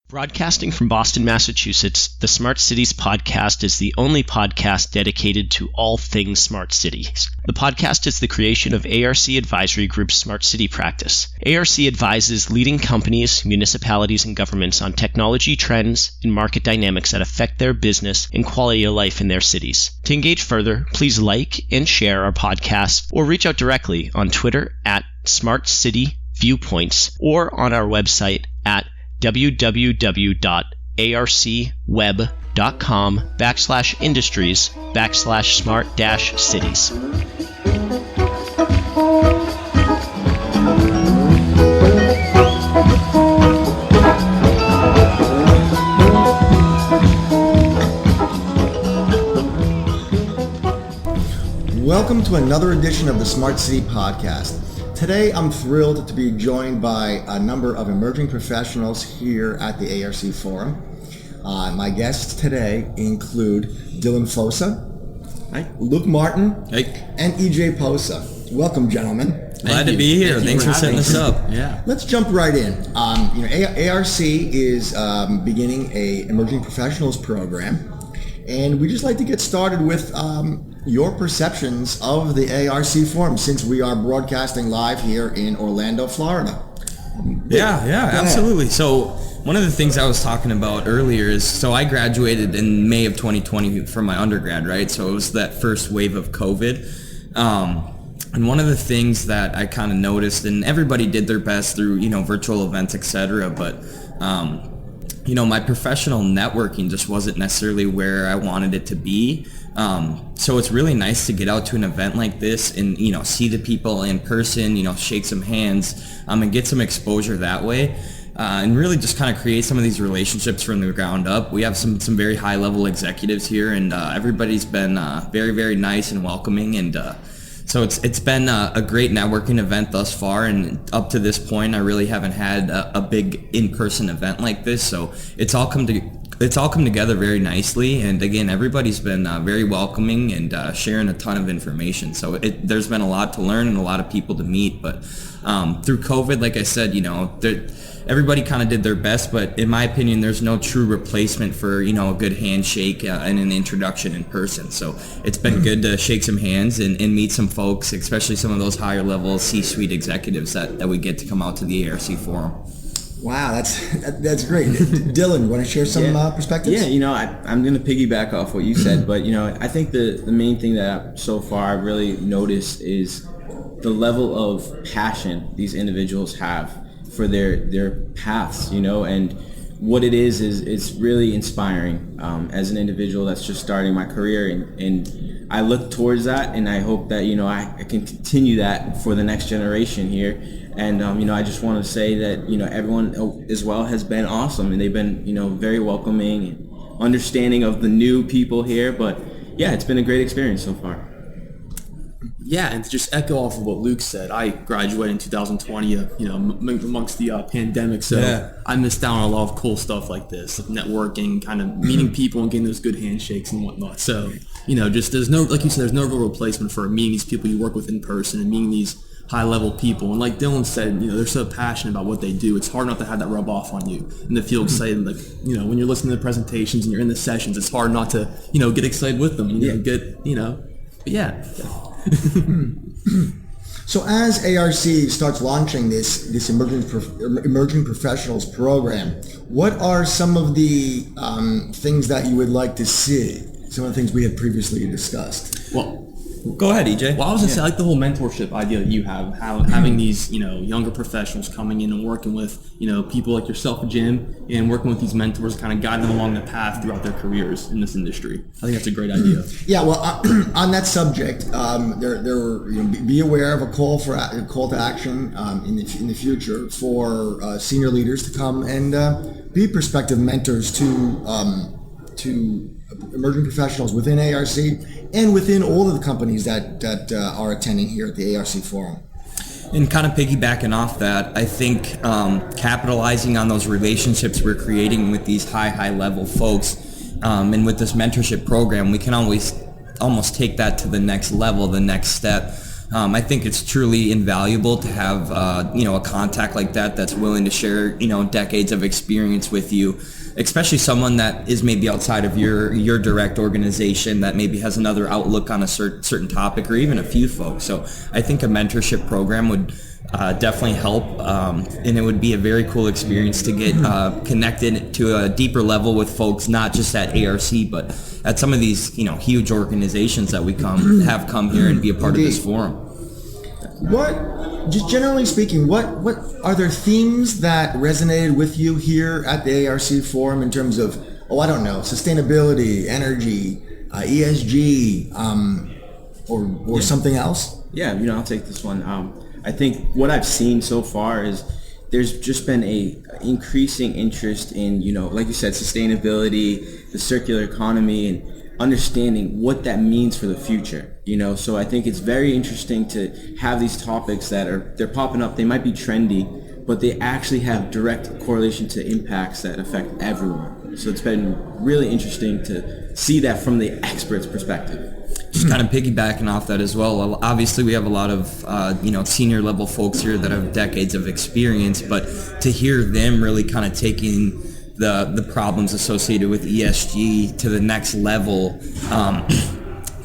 Broadcasting from Boston, Massachusetts, the Smart Cities podcast is the only podcast dedicated to all things smart cities. The podcast is the creation of ARC Advisory Group's Smart City practice. ARC advises leading companies, municipalities, and governments on technology trends and market dynamics that affect their business and quality of life in their cities. To engage further, please like and share our podcast or reach out directly on Twitter at Smart City Viewpoints or on our website at www.arcweb.com/industries/smart-cities. Welcome to another edition of the Smart City Podcast. Today, I'm thrilled to be joined by a number of emerging professionals here at the ARC Forum. My guests today include Dillon Fosa, Hi. Luke Martin, Hey. and EJ Posa. Welcome, gentlemen. Glad to be here. Thanks for setting us up. Yeah. Let's jump right in. ARC is beginning a emerging professionals program, and we just like to get started with your perceptions of the ARC Forum, since we are broadcasting live here in Orlando, Florida. Yeah, absolutely. So one of the things I was talking about earlier is, so I graduated in May of 2020 from my undergrad, right? So it was that first wave of COVID. And one of the things that I kind of noticed, and everybody did their best through, virtual events, etc. But, my professional networking just wasn't necessarily where I wanted it to be. So it's really nice to get out to an event like this and, see the people in person, shake some hands, and get some exposure that way. And really just kind of create some of these relationships from the ground up. We have some very high level executives here, and everybody's been very, very nice and welcoming. And so it's been a great networking event thus far, and up to this point, I really haven't had a big in-person event like this. So it's all come together very nicely, and again, everybody's been very welcoming and sharing a ton of information. So there's been a lot to learn and a lot of people to meet. But through COVID, like I said, everybody kind of did their best, but in my opinion, there's no true replacement for, a good handshake and an introduction in person. So it's been good to shake some hands and meet some folks, especially some of those higher level C-suite executives that we get to come out to the ARC Forum. Wow, that's great. Dillon, you want to share some perspectives? Yeah, I'm going to piggyback off what you said, but, I think the main thing that so far I've really noticed is the level of passion these individuals have for their paths, and what it is it's really inspiring as an individual that's just starting my career, and I look towards that, and I hope that I can continue that for the next generation here. And I just want to say that everyone as well has been awesome, and they've been very welcoming and understanding of the new people here. But yeah, it's been a great experience so far. Yeah, and to just echo off of what Luke said, I graduated in 2020, amongst the pandemic, so I missed out on a lot of cool stuff like this, like networking, kind of meeting people and getting those good handshakes and whatnot. So, just there's no, like you said, there's no real replacement for meeting these people you work with in person and meeting these high-level people. And like Dillon said, they're so passionate about what they do. It's hard not to have that rub off on you and to feel excited. Like, when you're listening to the presentations and you're in the sessions, it's hard not to, get excited with them. So as ARC starts launching this emerging professionals program, what are some of the things that you would like to see? Some of the things we had previously discussed. Well, go ahead, EJ. Well, I was going to say, I like the whole mentorship idea that you have, having these, younger professionals coming in and working with, people like yourself, Jim, and working with these mentors, kind of guide them along the path throughout their careers in this industry. I think that's a great idea. Yeah, well, on that subject, be aware of a call to action in the future for senior leaders to come and be prospective mentors to emerging professionals within ARC and within all of the companies that are attending here at the ARC Forum. And kind of piggybacking off that, I think capitalizing on those relationships we're creating with these high level folks, and with this mentorship program, we can always almost take that to the next level, the next step. I think it's truly invaluable to have, a contact like that that's willing to share, decades of experience with you, especially someone that is maybe outside of your direct organization that maybe has another outlook on a certain topic, or even a few folks. So I think a mentorship program would definitely help, and it would be a very cool experience to get connected to a deeper level with folks, not just at ARC, but at some of these huge organizations that we have come here and be a part of this forum. What, just generally speaking, what are there themes that resonated with you here at the ARC forum in terms of, sustainability, energy, ESG, or something else? Yeah, I'll take this one. I think what I've seen so far is there's just been a increasing interest in, like you said, sustainability, the circular economy, and understanding what that means for the future. So I think it's very interesting to have these topics they're popping up. They might be trendy, but they actually have direct correlation to impacts that affect everyone. So it's been really interesting to see that from the expert's perspective. Just kind of piggybacking off that as well. Obviously, we have a lot of senior level folks here that have decades of experience, but to hear them really kind of taking the problems associated with ESG to the next level,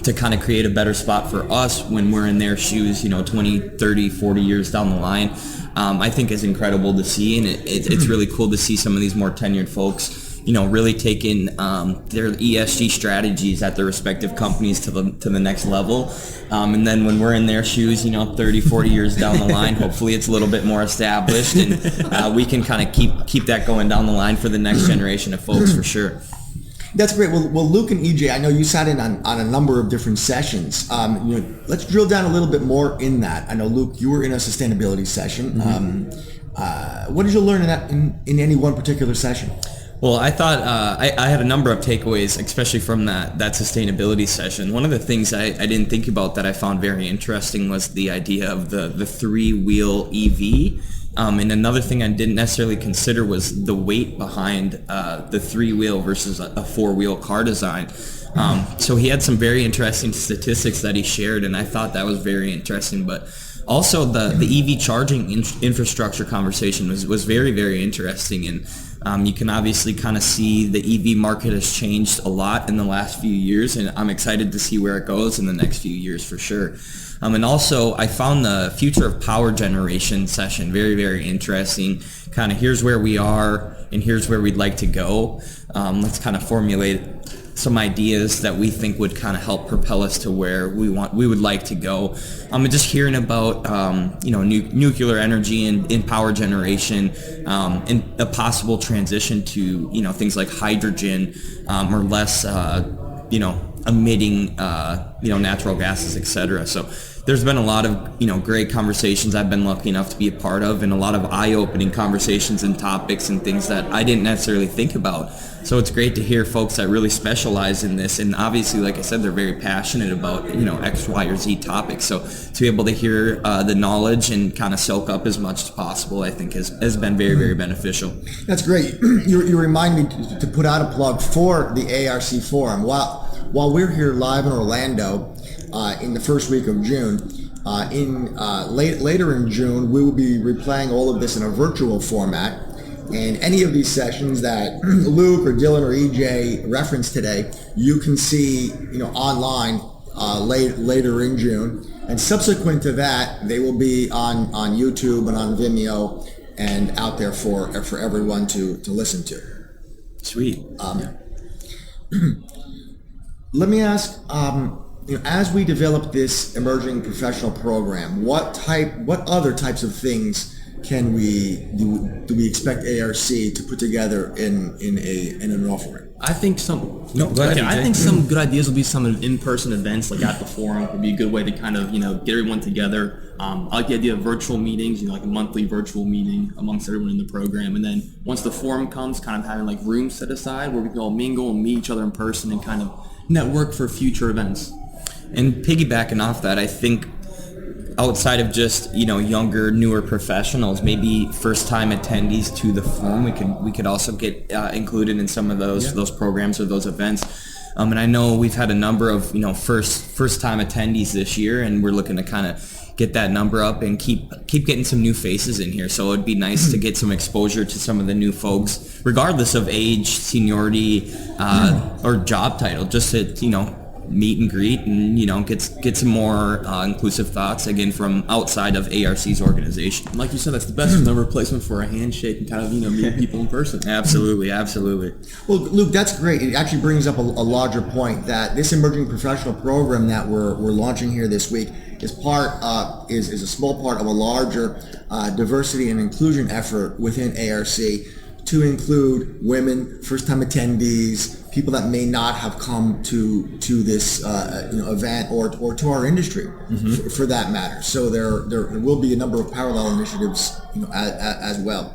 to kind of create a better spot for us when we're in their shoes, 20, 30, 40 years down the line, I think is incredible to see. And it's really cool to see some of these more tenured folks really taking their ESG strategies at their respective companies to the next level. And then when we're in their shoes, 30, 40 years down the line, hopefully it's a little bit more established, and we can kind of keep that going down the line for the next generation of folks, for sure. That's great. Well, Luke and EJ, I know you sat in on a number of different sessions. Let's drill down a little bit more in that. I know, Luke, you were in a sustainability session. What did you learn in any one particular session? Well, I thought I had a number of takeaways, especially from that sustainability session. One of the things I didn't think about that I found very interesting was the idea of the three-wheel EV. And another thing I didn't necessarily consider was the weight behind the three-wheel versus a four-wheel car design. So he had some very interesting statistics that he shared, and I thought that was very interesting. But also the EV charging infrastructure conversation was very, very interesting. And you can obviously kind of see the EV market has changed a lot in the last few years, and I'm excited to see where it goes in the next few years for sure. And also, I found the future of power generation session very, very interesting. Kind of here's where we are, and here's where we'd like to go. Let's kind of formulate some ideas that we think would kind of help propel us to where we would like to go. And just hearing about nuclear energy and power generation, and a possible transition to things like hydrogen, or less emitting natural gases, etc. So there's been a lot of great conversations I've been lucky enough to be a part of, and a lot of eye-opening conversations and topics and things that I didn't necessarily think about. So it's great to hear folks that really specialize in this, and obviously, like I said, they're very passionate about X, Y, or Z topics. So to be able to hear the knowledge and kind of soak up as much as possible, I think has been very, very beneficial. That's great. You remind me to put out a plug for the ARC Forum. While we're here live in Orlando in the first week of June, later in June, we will be replaying all of this in a virtual format. And any of these sessions that Luke or Dillon or EJ referenced today, you can see online later in June. And subsequent to that, they will be on YouTube and on Vimeo and out there for everyone to listen to. Sweet. Let me ask, as we develop this emerging professional program, what other types of things do we expect ARC to put together in an offering? I think some. No, go ahead. I think some good ideas will be some in-person events, like at the forum, would be a good way to kind of get everyone together. I like the idea of virtual meetings, like a monthly virtual meeting amongst everyone in the program, and then once the forum comes, kind of having like rooms set aside where we can all mingle and meet each other in person and kind of network for future events. And piggybacking off that, I think outside of just younger, newer professionals, maybe first-time attendees to the forum, we could also get included in some of those programs or those events. And I know we've had a number of, first time attendees this year, and we're looking to kind of get that number up and keep getting some new faces in here. So it'd be nice to get some exposure to some of the new folks, regardless of age, seniority, or job title, just to, meet and greet and, get some more inclusive thoughts, again, from outside of ARC's organization. Like you said, that's the best replacement for a handshake and kind of, meet people in person. Absolutely. Well, Luke, that's great. It actually brings up a larger point that this emerging professional program that we're launching here this week is a small part of a larger diversity and inclusion effort within ARC to include women, first-time attendees, people that may not have come to this event or to our industry, for that matter. So there will be a number of parallel initiatives as well.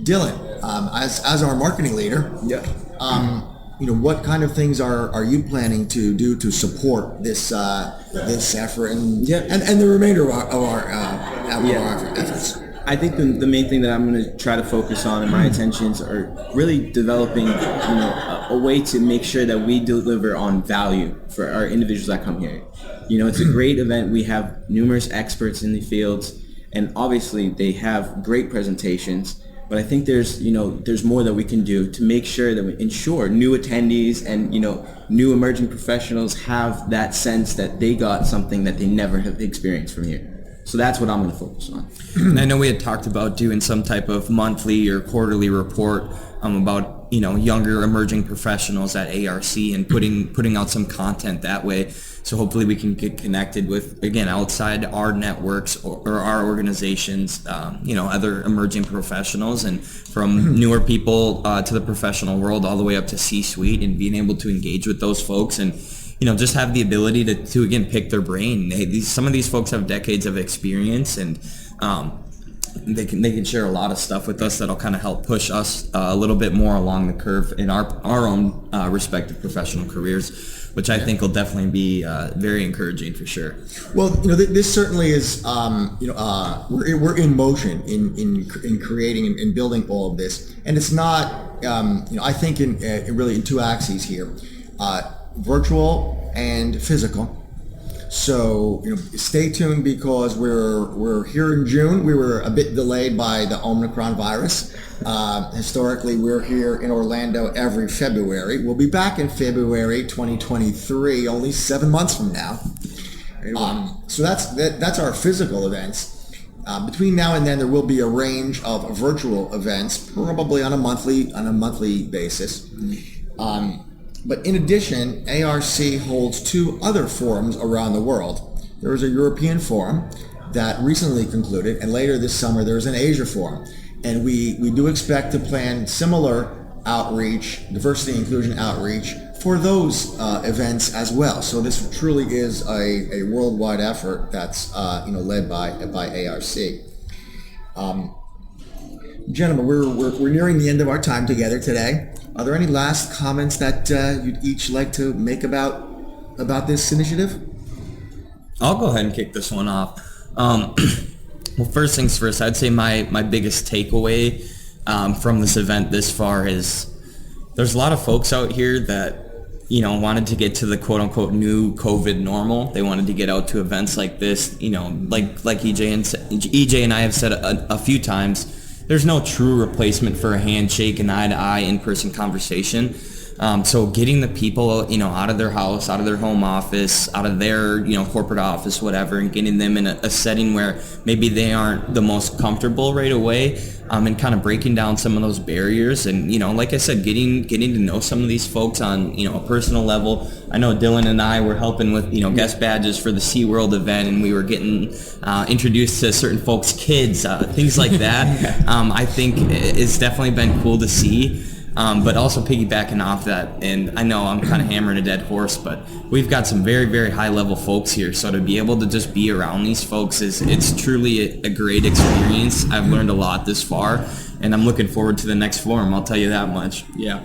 Dillon, as our marketing leader, what kind of things are you planning to do to support this effort and the remainder of our efforts? I think the main thing that I'm going to try to focus on in my attentions are really developing, a way to make sure that we deliver on value for our individuals that come here. It's a great event. We have numerous experts in the fields, and obviously they have great presentations. But I think there's more that we can do to make sure that we ensure new attendees and, new emerging professionals have that sense that they got something that they never have experienced from here. So that's what I'm going to focus on. And I know we had talked about doing some type of monthly or quarterly report about younger emerging professionals at ARC and putting out some content that way. So hopefully we can get connected with, again, outside our networks or our organizations, other emerging professionals, and from newer people to the professional world all the way up to C-suite, and being able to engage with those folks and just have the ability to again pick their brain. Some of these folks have decades of experience, and they can share a lot of stuff with us that'll kind of help push us a little bit more along the curve in our own respective professional careers, which I think will definitely be very encouraging for sure. Well, this certainly is. We're in motion in creating and building all of this, and it's not. I think in two axes here. Virtual and physical. So stay tuned, because we're here in June. We were a bit delayed by the Omicron virus. Historically, we're here in Orlando every February. We'll be back in February 2023, only 7 months from now. So that's our physical events. Between now and then, there will be a range of virtual events, probably on a monthly basis. But in addition, ARC holds 2 other forums around the world. There is a European forum that recently concluded, and later this summer there's an Asia forum. And we do expect to plan similar outreach, diversity inclusion outreach, for those events as well. So this truly is a worldwide effort that's led by ARC. Gentlemen, we're nearing the end of our time together today. Are there any last comments that you'd each like to make about this initiative? I'll go ahead and kick this one off. Well, first things first, I'd say my biggest takeaway from this event this far is there's a lot of folks out here that wanted to get to the quote-unquote new COVID normal. They wanted to get out to events like this, like EJ and I have said a few times. There's no true replacement for a handshake and eye-to-eye in-person conversation. So getting the people, out of their house, out of their home office, out of their, corporate office, whatever, and getting them in a setting where maybe they aren't the most comfortable right away, and kind of breaking down some of those barriers. And, like I said, getting to know some of these folks on, a personal level. I know Dillon and I were helping with, guest badges for the SeaWorld event, and we were getting introduced to certain folks' kids, things like that. I think it's definitely been cool to see. But also piggybacking off that, and I know I'm kind of hammering a dead horse, but we've got some very, very high level folks here. So to be able to just be around these folks it's truly a great experience. I've learned a lot this far, and I'm looking forward to the next forum. I'll tell you that much. Yeah.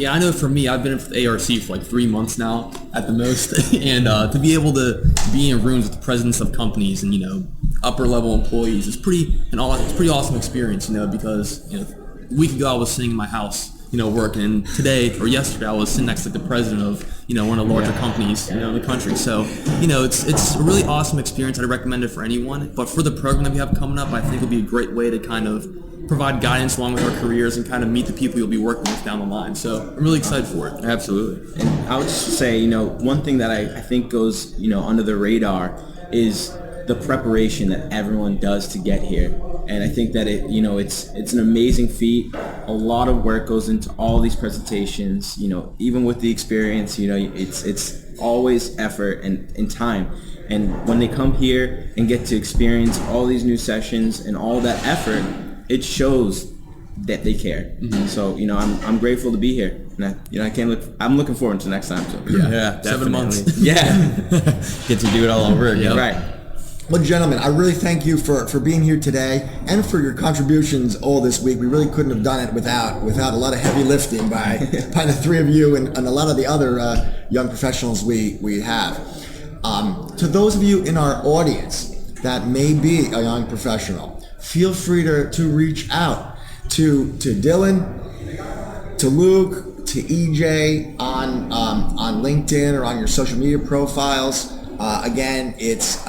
I know for me, I've been in ARC for like 3 months now at the most, and to be able to be in rooms with the presidents of companies and upper level employees is pretty awesome experience. Because a week ago I was sitting in my house working. And today or yesterday, I was sitting next to the president of, one of the larger companies, in the country. So, it's a really awesome experience. I'd recommend it for anyone. But for the program that we have coming up, I think it'll be a great way to kind of provide guidance along with our careers and kind of meet the people you'll be working with down the line. So I'm really excited for it. Absolutely. And I would just say, one thing that I think goes, under the radar is the preparation that everyone does to get here. And I think that it's an amazing feat. A lot of work goes into all these presentations, even with the experience, it's always effort and time. And when they come here and get to experience all these new sessions and all that effort, it shows that they care. Mm-hmm. So, I'm grateful to be here. And I'm looking forward to next time. So yeah, 7 months. Yeah. Get to do it all over again. Right. Well, gentlemen, I really thank you for being here today and for your contributions all this week. We really couldn't have done it without a lot of heavy lifting by the three of you and a lot of the other young professionals we have. To those of you in our audience that may be a young professional, feel free to reach out to Dillon, to Luke, to EJ on LinkedIn or on your social media profiles. Again, it's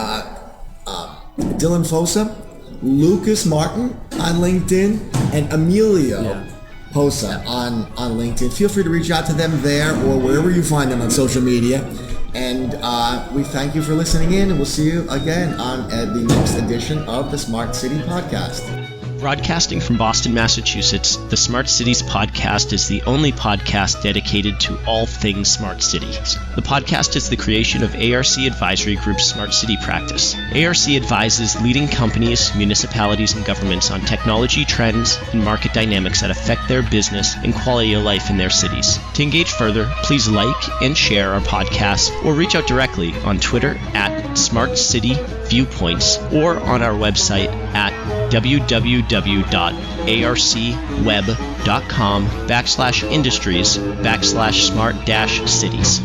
Dillon Fosa, Lucas Martin on LinkedIn, and Emilio Fosa on LinkedIn. Feel free to reach out to them there or wherever you find them on social media. And we thank you for listening in, and we'll see you again on the next edition of the Smart City Podcast. Broadcasting from Boston, Massachusetts, the Smart Cities podcast is the only podcast dedicated to all things smart cities. The podcast is the creation of ARC Advisory Group's Smart City practice. ARC advises leading companies, municipalities, and governments on technology trends and market dynamics that affect their business and quality of life in their cities. To engage further, please like and share our podcast or reach out directly on Twitter at Smart City Viewpoints or on our website at www.arcweb.com/industries/smart-cities.